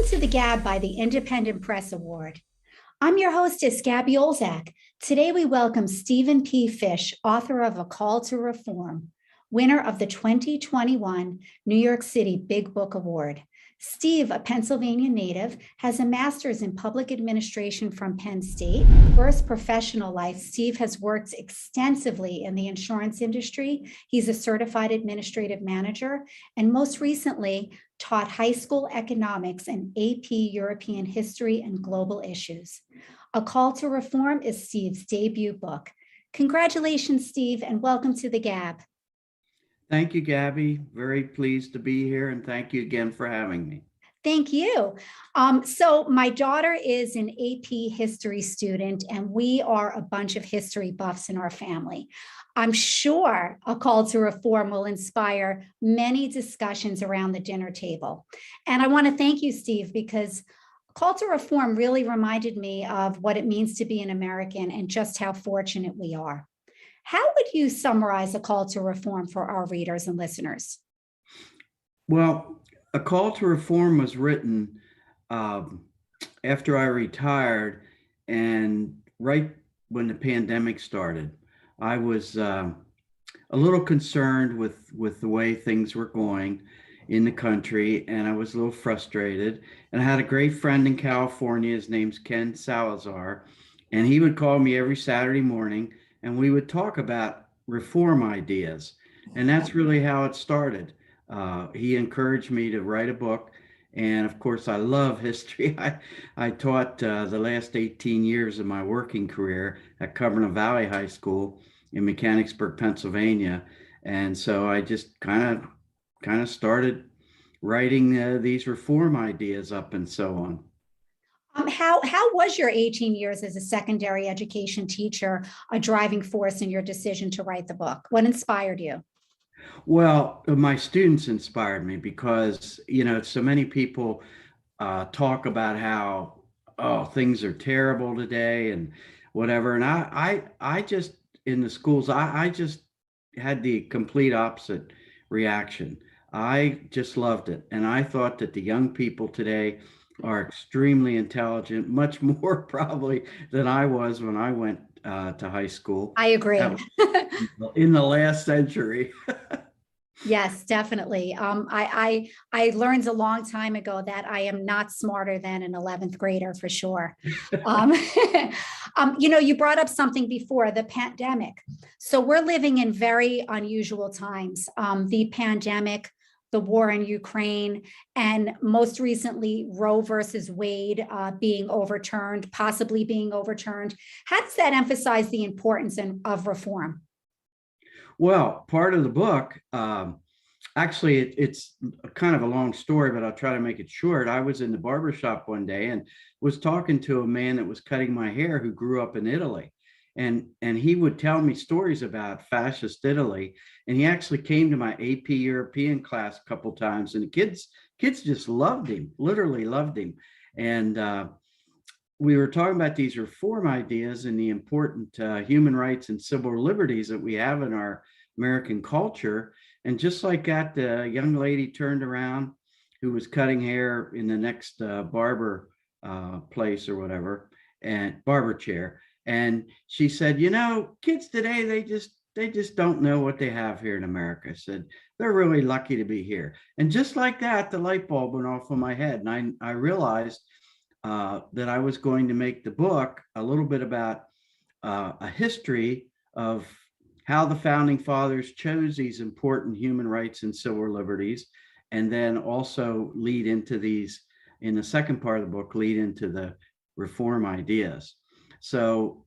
to the GAB by the Independent Press Award. I'm your hostess, Gabby Olzak. Today we welcome Stephen P. Fish, author of A Call to Reform, winner of the 2021 New York City Big Book Award. Steve, a Pennsylvania native, has a master's in public administration from Penn State. First professional life, Steve has worked extensively in the insurance industry. He's a certified administrative manager, and most recently taught high school economics and AP European history and global issues. A Call to Reform is Steve's debut book. Congratulations, Steve, and welcome to the GAB. Thank you, Gabby. Very pleased to be here, and thank you again for having me. Thank you. So my daughter is an AP history student, and we are a bunch of history buffs in our family. I'm sure A Call to Reform will inspire many discussions around the dinner table. And I want to thank you, Steve, because A Call to Reform really reminded me of what it means to be an American and just how fortunate we are. How would you summarize A Call to Reform for our readers and listeners? Well, A Call to Reform was written after I retired and right when the pandemic started. I was a little concerned with the way things were going in the country, and I was a little frustrated. And I had a great friend in California. His name's Ken Salazar, and he would call me every Saturday morning, and we would talk about reform ideas. And that's really how it started. He encouraged me to write a book. And of course, I love history. I taught the last 18 years of my working career at Cumberland Valley High School in Mechanicsburg, Pennsylvania. And so I just kind of started writing these reform ideas up and so on. How was your 18 years as a secondary education teacher a driving force in your decision to write the book? What inspired you? Well, my students inspired me because, so many people talk about how, things are terrible today and whatever. And I just, in the schools, I just had the complete opposite reaction. I just loved it. And I thought that the young people today are extremely intelligent, much more probably than I was when I went to high school. I agree. In the last century. Yes, definitely. I learned a long time ago that I am not smarter than an 11th grader for sure. You brought up something before, the pandemic. So we're living in very unusual times. The pandemic, the war in Ukraine, and most recently, Roe versus Wade possibly being overturned. How does that emphasize the importance of reform? Well, part of the book, actually, it's kind of a long story, but I'll try to make it short. I was in the barbershop one day and was talking to a man that was cutting my hair who grew up in Italy. And he would tell me stories about fascist Italy. And he actually came to my AP European class a couple times, and the kids just loved him, literally loved him. And we were talking about these reform ideas and the important human rights and civil liberties that we have in our American culture. And just like that, the young lady turned around who was cutting hair in the next barber place or whatever, and barber chair. And she said, kids today, they just don't know what they have here in America. I said, they're really lucky to be here. And just like that, the light bulb went off in my head. And I realized that I was going to make the book a little bit about a history of how the founding fathers chose these important human rights and civil liberties, and then also lead into these, in the second part of the book, lead into the reform ideas. So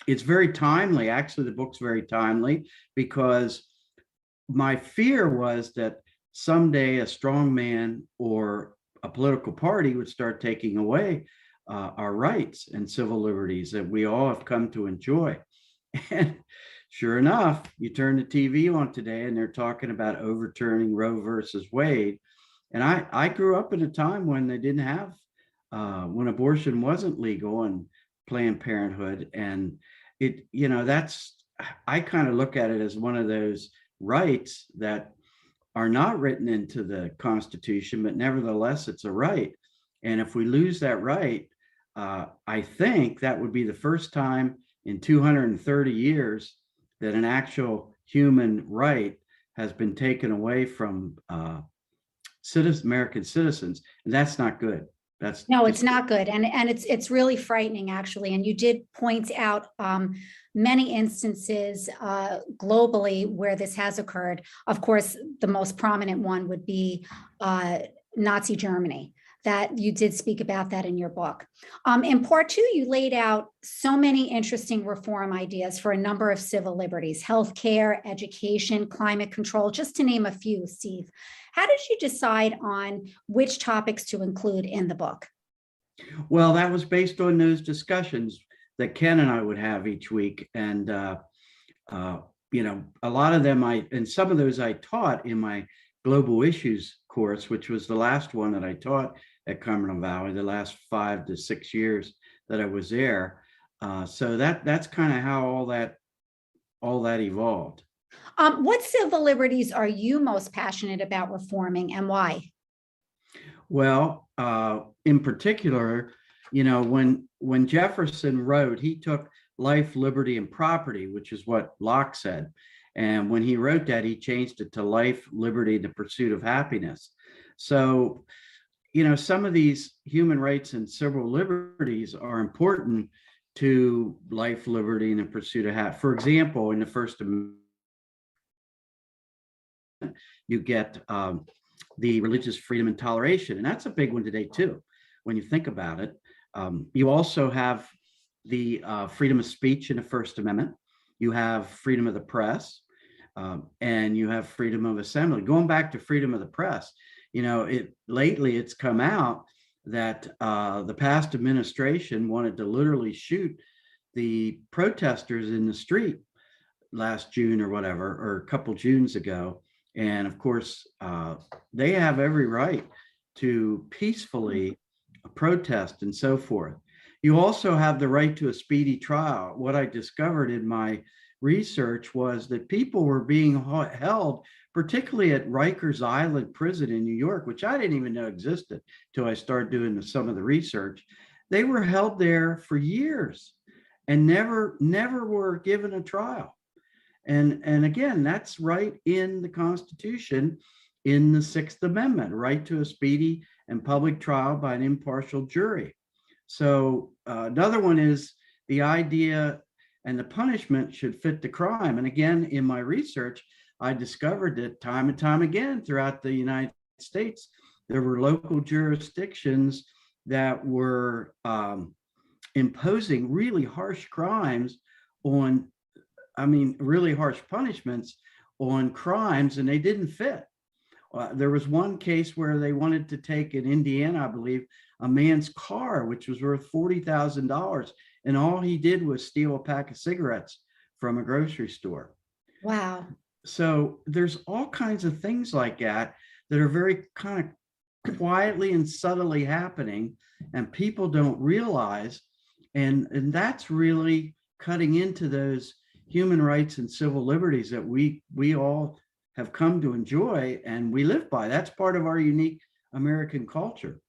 it's very timely. Actually, the book's very timely because my fear was that someday a strong man or a political party would start taking away our rights and civil liberties that we all have come to enjoy. And sure enough, you turn the TV on today and they're talking about overturning Roe versus Wade. And I grew up at a time when they didn't have, when abortion wasn't legal and Planned Parenthood. And I kind of look at it as one of those rights that are not written into the Constitution, but nevertheless, it's a right. And if we lose that right, I think that would be the first time in 230 years that an actual human right has been taken away from American citizens, and that's not good. That's No, just, it's not good. And it's really frightening, actually. And you did point out many instances globally where this has occurred. Of course, the most prominent one would be Nazi Germany. That you did speak about that in your book. In part two, you laid out so many interesting reform ideas for a number of civil liberties: healthcare, education, climate control, just to name a few. Steve, how did you decide on which topics to include in the book? well, that was based on those discussions that Ken and I would have each week. And, a lot of them and some of those I taught in my global issues course, which was the last one that I taught at Cumberland Valley, the last 5 to 6 years that I was there. So that's kind of how all that evolved. What civil liberties are you most passionate about reforming, and why? Well, in particular, when Jefferson wrote, he took life, liberty, and property, which is what Locke said. And when he wrote that, he changed it to life, liberty, the pursuit of happiness. So, some of these human rights and civil liberties are important to life, liberty, and the pursuit of happiness. For example, in the First Amendment, you get the religious freedom and toleration, and that's a big one today too, when you think about it. You also have the freedom of speech in the First Amendment. You have freedom of the press, and you have freedom of assembly. Going back to freedom of the press, lately it's come out that the past administration wanted to literally shoot the protesters in the street last June or whatever, or a couple Junes ago. And of course, they have every right to peacefully protest and so forth. You also have the right to a speedy trial. What I discovered in my research was that people were being held, particularly at Rikers Island prison in New York, which I didn't even know existed till I started doing some of the research. They were held there for years and never were given a trial. And again, that's right in the Constitution, in the Sixth Amendment, right to a speedy and public trial by an impartial jury. So another one is the idea, and the punishment should fit the crime. And again, in my research, I discovered that time and time again throughout the United States, there were local jurisdictions that were imposing really harsh crimes really harsh punishments on crimes, and they didn't fit. There was one case where they wanted to take in Indiana, I believe, a man's car, which was worth $40,000. And all he did was steal a pack of cigarettes from a grocery store. Wow. So there's all kinds of things like that that are very kind of quietly and subtly happening, and people don't realize. And that's really cutting into those human rights and civil liberties that we all have come to enjoy and we live by. That's part of our unique American culture.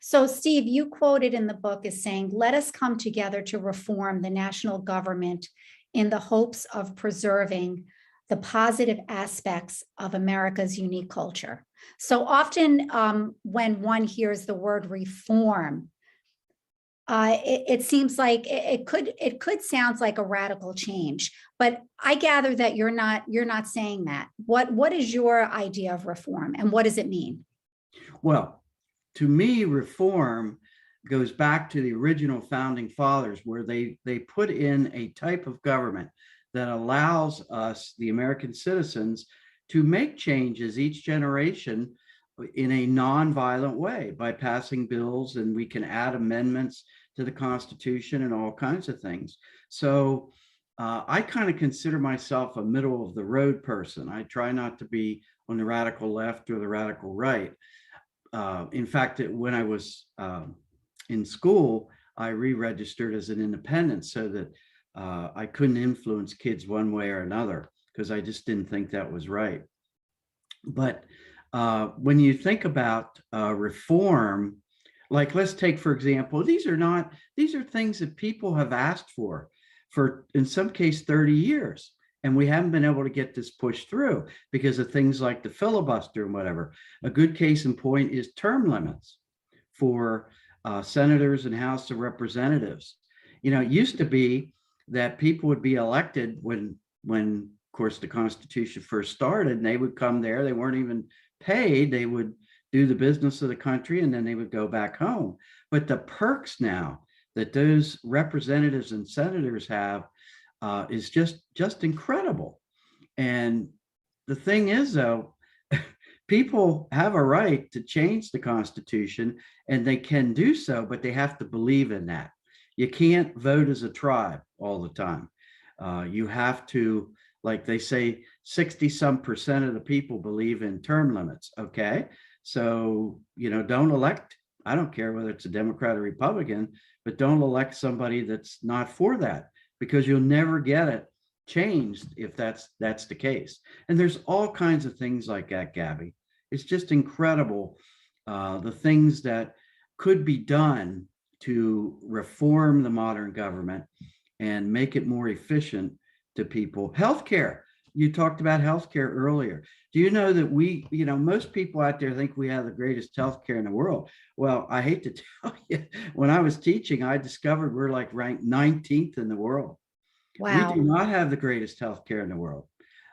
So, Steve, you quoted in the book as saying, "Let us come together to reform the national government in the hopes of preserving the positive aspects of America's unique culture." So often when one hears the word reform, it seems like it could sound like a radical change, but I gather that you're not saying that. What is your idea of reform, and what does it mean? Well, to me, reform goes back to the original founding fathers, where they put in a type of government that allows us, the American citizens, to make changes each generation in a non-violent way by passing bills, and we can add amendments to the Constitution and all kinds of things. So I kind of consider myself a middle of the road person. I try not to be on the radical left or the radical right. In fact, when I was in school, I re-registered as an independent so that I couldn't influence kids one way or another, because I just didn't think that was right. But when you think about reform, like let's take, for example, these are things that people have asked for in some case 30 years. And we haven't been able to get this pushed through because of things like the filibuster and whatever. A good case in point is term limits for senators and House of Representatives. It used to be that people would be elected when of course the Constitution first started, and they would come there. They weren't even paid. They would do the business of the country, and then they would go back home. But the perks now that those representatives and senators have is just incredible. And the thing is, though, people have a right to change the Constitution, and they can do so, but they have to believe in that. You can't vote as a tribe all the time. You have to, like they say, 60% of the people believe in term limits. Okay. So, don't elect, I don't care whether it's a Democrat or Republican, but don't elect somebody that's not for that, because you'll never get it changed if that's the case. And there's all kinds of things like that, Gabby. It's just incredible, the things that could be done to reform the modern government and make it more efficient to people. Healthcare. You talked about healthcare earlier. Do you know that most people out there think we have the greatest healthcare in the world? Well, I hate to tell you, when I was teaching, I discovered we're like ranked 19th in the world. We do Wow. not have the greatest healthcare in the world.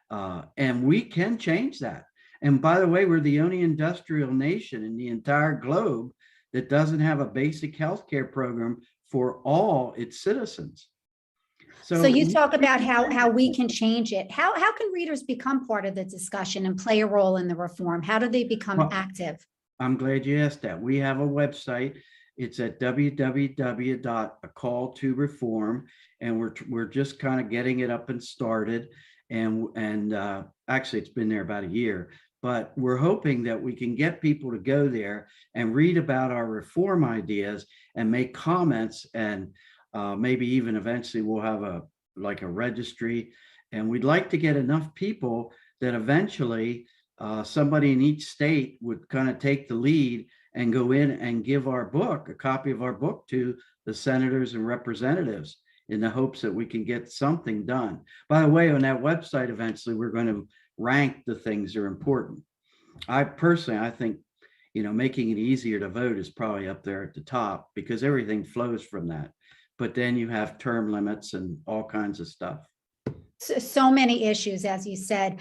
And we can change that. And by the way, we're the only industrial nation in the entire globe that doesn't have a basic healthcare program for all its citizens. So So you talk about how we can change it. How can readers become part of the discussion and play a role in the reform? How do they become well, active? I'm glad you asked that. We have a website. It's at www.acalltoreform, and we're just kind of getting it up and started. And actually, it's been there about a year. But we're hoping that we can get people to go there and read about our reform ideas and make comments, and maybe even eventually we'll have a registry. And we'd like to get enough people that eventually somebody in each state would kind of take the lead and go in and give a copy of our book to the senators and representatives, in the hopes that we can get something done. By the way, on that website, eventually we're going to rank the things that are important. I think, making it easier to vote is probably up there at the top, because everything flows from that. But then you have term limits and all kinds of stuff. So many issues, as you said.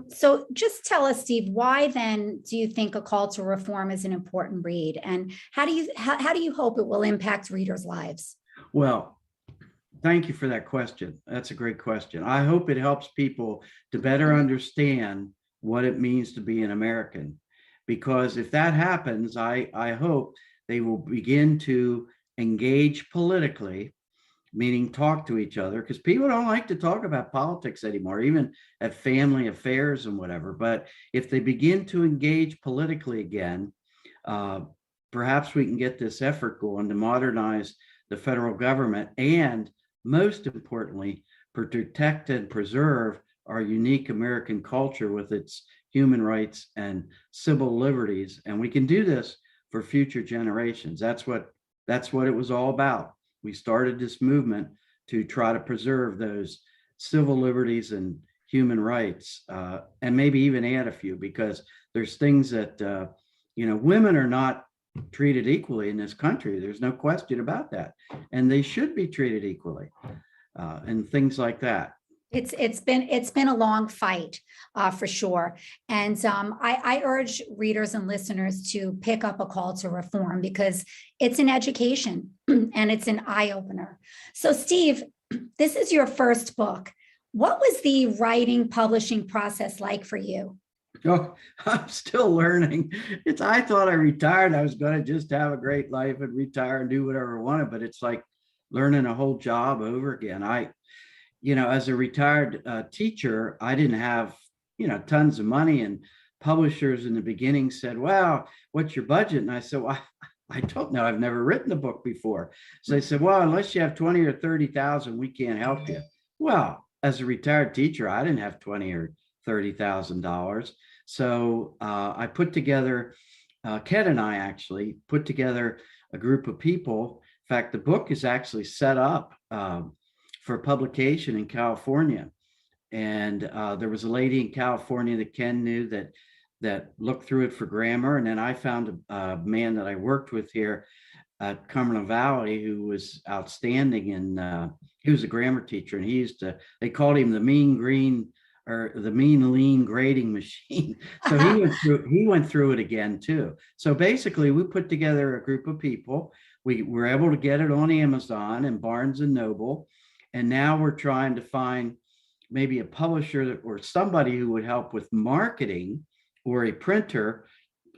So just tell us, Steve, why then do you think A Call to Reform is an important read? And how do you hope it will impact readers' lives? Well, thank you for that question. That's a great question. I hope it helps people to better understand what it means to be an American, because if that happens, I hope they will begin to engage politically, meaning talk to each other, because people don't like to talk about politics anymore, even at family affairs and whatever. But if they begin to engage politically again, perhaps we can get this effort going to modernize the federal government, and most importantly, protect and preserve our unique American culture with its human rights and civil liberties. And we can do this for future generations. That's what it was all about. We started this movement to try to preserve those civil liberties and human rights, and maybe even add a few, because there's things that, women are not treated equally in this country. There's no question about that. And they should be treated equally, and things like that. It's been a long fight, for sure. And I urge readers and listeners to pick up A Call to Reform, because it's an education and it's an eye opener. So Steve, this is your first book. What was the writing, publishing process like for you? Oh, I'm still learning. I thought I retired. I was going to just have a great life and retire and do whatever I wanted, but it's like learning a whole job over again. As a retired teacher, I didn't have, tons of money, and publishers in the beginning said, "Well, what's your budget?" And I said, "Well, I don't know. I've never written a book before." So they said, "Well, unless you have 20 or 30,000, we can't help you." Well, as a retired teacher, I didn't have 20 or $30,000. So I put together, Ken and I actually put together a group of people. In fact, the book is actually set up for publication in California. And there was a lady in California that Ken knew that looked through it for grammar. And then I found a man that I worked with here at Cumberland Valley who was outstanding. And he was a grammar teacher, and they called him the mean green or the mean lean grading machine. So he went through it again too. So basically we put together a group of people. We were able to get it on Amazon and Barnes and Noble. And now we're trying to find maybe a publisher or somebody who would help with marketing or a printer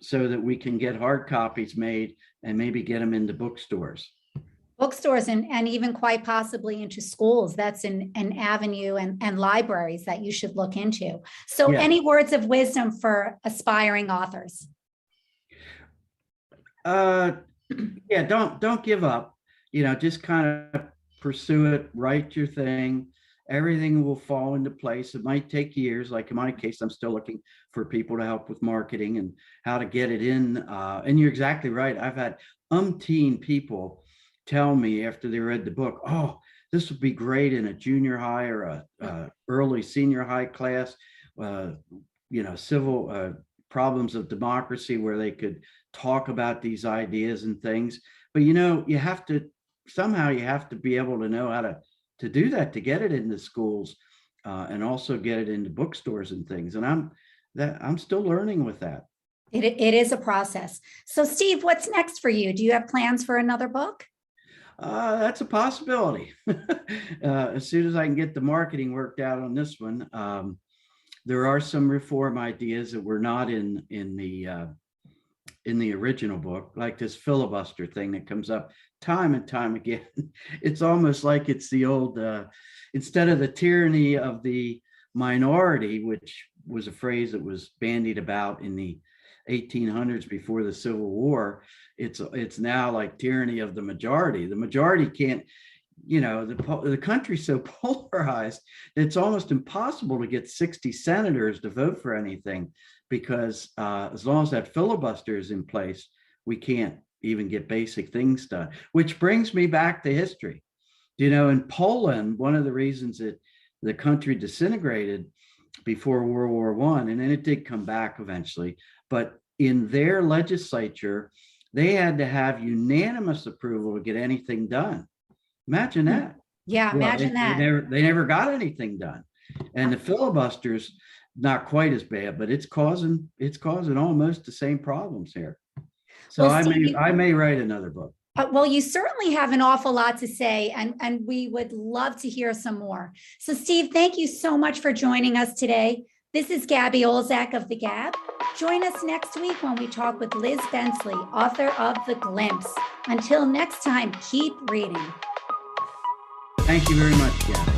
so that we can get hard copies made and maybe get them into bookstores. Bookstores and even quite possibly into schools. That's an avenue, and libraries that you should look into. So Yeah. Any words of wisdom for aspiring authors? Yeah, don't give up, just kind of pursue it, write your thing. Everything will fall into place. It might take years. Like in my case, I'm still looking for people to help with marketing and how to get it in. And you're exactly right. I've had umpteen people tell me after they read the book, oh, this would be great in a junior high or a early senior high class, civil problems of democracy, where they could talk about these ideas and things. But you have to be able to know how to do that, to get it into schools and also get it into bookstores and things. And I'm still learning with that. It is a process. So Steve, what's next for you? Do you have plans for another book? That's a possibility. As soon as I can get the marketing worked out on this one, there are some reform ideas that were not in the original book, like this filibuster thing that comes up time and time again. It's almost like it's the old, instead of the tyranny of the minority, which was a phrase that was bandied about in the 1800s before the Civil War, it's now like tyranny of the majority. The majority can't, the country's so polarized, it's almost impossible to get 60 senators to vote for anything, because as long as that filibuster is in place, we can't even get basic things done. Which brings me back to history. In Poland, one of the reasons that the country disintegrated before World War I, and then it did come back eventually, but in their legislature, they had to have unanimous approval to get anything done. Imagine that. Yeah, imagine that. They never got anything done. And the filibuster's not quite as bad, but it's causing almost the same problems here. So well, Steve, I may write another book. Well, you certainly have an awful lot to say, and we would love to hear some more. So Steve, thank you so much for joining us today. This is Gabby Olzak of the GAB. Join us next week when we talk with Liz Bensley, author of The Glimpse. Until next time, keep reading. Thank you very much, Gabby.